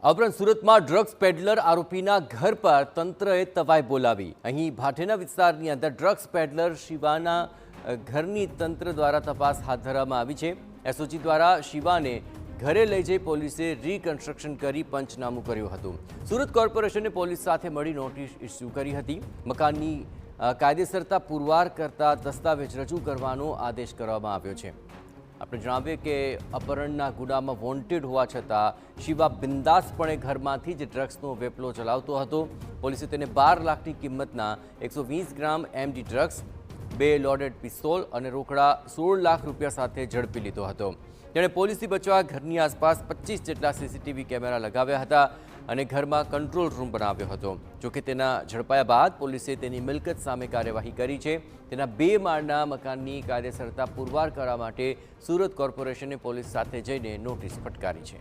ઉપરાંત સુરતમાં drugs peddler આરોપીના ઘર પર તંત્રએ તવાઈ બોલાવી। અહીં ભાટેના વિસ્તારની અંદર ડ્રગ્સ પેડલર શિવાના ઘરની તંત્ર દ્વારા તપાસ હાથ ધરવામાં આવી છે। એસઓજી દ્વારા શિવાને ઘરે લઈ જઈ પોલીસે રીકન્સ્ટ્રક્શન કરી પંચનામું કર્યું હતું। સુરત કોર્પોરેશને પોલીસ સાથે મળી નોટિસ ઇસ્યુ કરી હતી। મકાનની કાયદેસરતા પુરવાર કરતા દસ્તાવેજ રજૂ કરવાનો આદેશ કરવામાં આવ્યો છે। આપણે જણાવીએ કે અપહરણના ગુનામાં વોન્ટેડ હોવા છતાં શિવા બિંદાસપણે ઘરમાંથી જ ડ્રગ્સનો વેપલો ચલાવતો હતો। પોલીસે તેને 12 લાખની કિંમતના 120 ગ્રામ એમડી ડ્રગ્સ, 2 લોડેડ પિસ્તોલ અને રોકડા 16 લાખ રૂપિયા સાથે ઝડપી લીધો હતો। તેણે પોલીસથી બચવા ઘરની આસપાસ 25 જેટલા સીસીટીવી કેમેરા લગાવ્યા હતા અને ઘરમાં કંટ્રોલ રૂમ બનાવ્યો હતો। જોકે તેના ઝડપાયા બાદ પોલીસે તેની મિલકત સામે કાર્યવાહી કરી છે। તેના 2 માળના મકાનની કાયદેસરતા પુરવાર કરવા માટે સુરત કોર્પોરેશને પોલીસ સાથે જઈને નોટિસ ફટકારી છે।